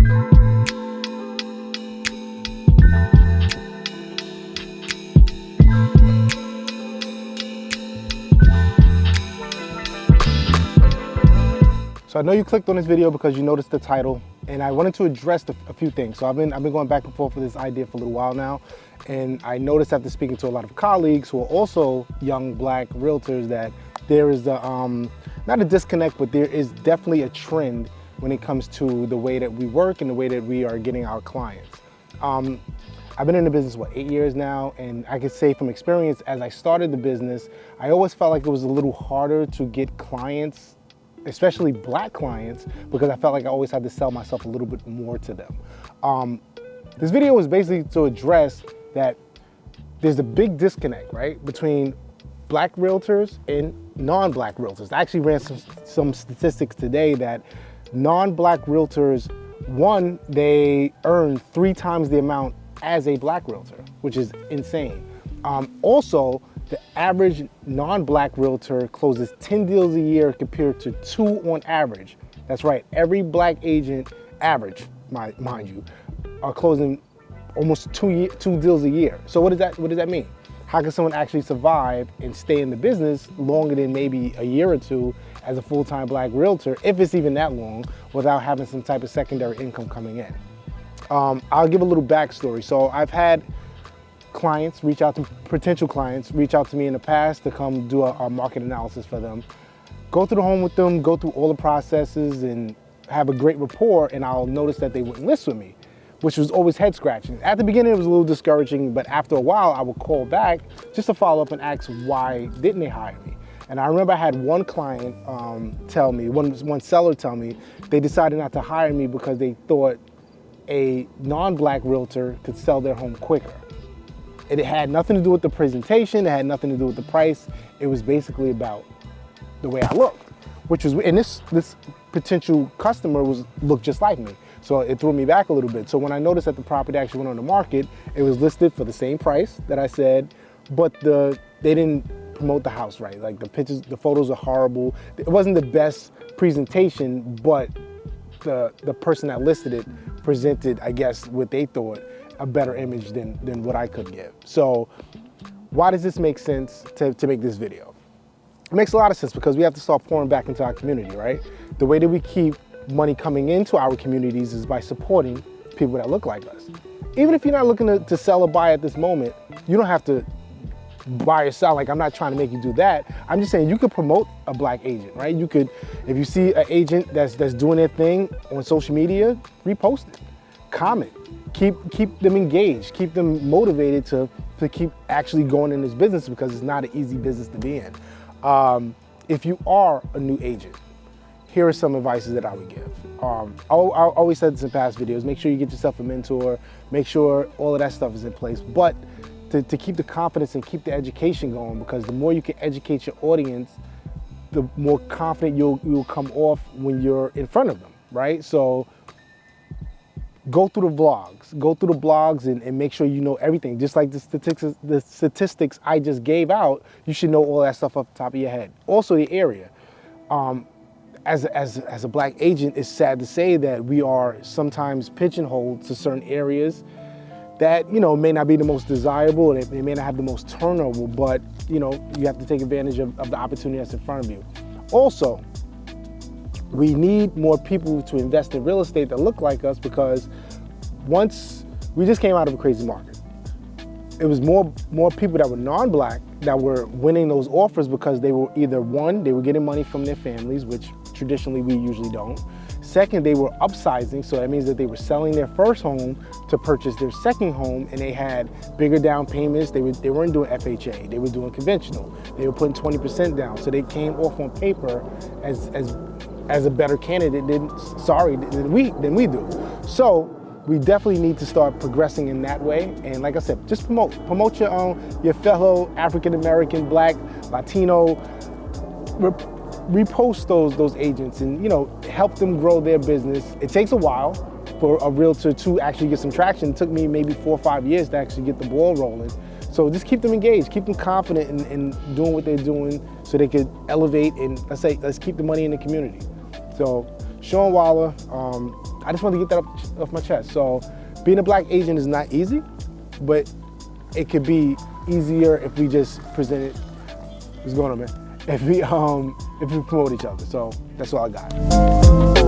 So I know you clicked on this video because you noticed the title, and I wanted to address a few things. So I've been going back and forth with this idea for a little while now, and I noticed after speaking to a lot of colleagues who are also young black realtors that there is not a disconnect, but there is definitely a trend when it comes to the way that we work and the way that we are getting our clients. I've been in the business, 8 years now, and I can say from experience, as I started the business, I always felt like it was a little harder to get clients, especially black clients, because I felt like I always had to sell myself a little bit more to them. This video was basically to address that there's a big disconnect, right, between black realtors and non-black realtors. I actually ran some statistics today that non-black realtors, one, they earn 3 times the amount as a black realtor, which is insane. Also, the average non-black realtor closes 10 deals a year compared to 2 on average. That's right, every black agent, average, mind you, are closing almost 2 deals a year. So what does that mean? How can someone actually survive and stay in the business longer than maybe a year or 2 as a full-time black realtor, if it's even that long, without having some type of secondary income coming in? I'll give a little backstory. So I've had clients potential clients reach out to me in the past to come do a market analysis for them, go through the home with them, go through all the processes and have a great rapport, and I'll notice that they wouldn't list with me, which was always head scratching. At the beginning it was a little discouraging, but after a while I would call back just to follow up and ask why didn't they hire me. And I remember I had one client tell me, one seller tell me they decided not to hire me because they thought a non-black realtor could sell their home quicker. It had nothing to do with the presentation, it had nothing to do with the price. It was basically about the way I looked, which was, and this potential customer looked just like me. So it threw me back a little bit. So when I noticed that the property actually went on the market, it was listed for the same price that I said, but they didn't promote the house right. Like the pictures, the photos are horrible. It wasn't the best presentation, but the person that listed it presented, I guess, what they thought a better image than what I could give. So why does this make sense to make this video? It makes a lot of sense because we have to start pouring back into our community, right? The way that we keep money coming into our communities is by supporting people that look like us. Even if you're not looking to sell or buy at this moment, you don't have to buy or sell. Like, I'm not trying to make you do that. I'm just saying you could promote a black agent, right? You could, if you see an agent that's doing their thing on social media, repost it, comment, keep them engaged, keep them motivated to keep actually going in this business, because it's not an easy business to be in. If you are a new agent, here are some advices that I would give. I always said this in past videos, make sure you get yourself a mentor, make sure all of that stuff is in place, but to keep the confidence and keep the education going, because the more you can educate your audience, the more confident you'll come off when you're in front of them, right? So go through the blogs and make sure you know everything. Just like the statistics I just gave out, you should know all that stuff off the top of your head. Also the area. As a black agent, it's sad to say that we are sometimes pigeonholed to certain areas that, you know, may not be the most desirable and they may not have the most turnover, but, you know, you have to take advantage of the opportunity that's in front of you. Also, we need more people to invest in real estate that look like us, because once we just came out of a crazy market, it was more people that were non-black that were winning those offers because they were either, one, they were getting money from their families, which traditionally we usually don't. Second, they were upsizing, so that means that they were selling their first home to purchase their second home, and they had bigger down payments. They weren't doing FHA, they were doing conventional. They were putting 20% down, so they came off on paper as a better candidate than we do. So we definitely need to start progressing in that way. And like I said, just promote your fellow African-American, Black, Latino, repost those agents and, you know, help them grow their business. It takes a while for a realtor to actually get some traction. It took me maybe 4 or 5 years to actually get the ball rolling. So just keep them engaged, keep them confident in doing what they're doing so they could elevate, and let's keep the money in the community. So Shawn Waller, I just wanted to get that off my chest. So being a black agent is not easy, but it could be easier if we just present it. What's going on, man? If we promote each other. So that's all I got.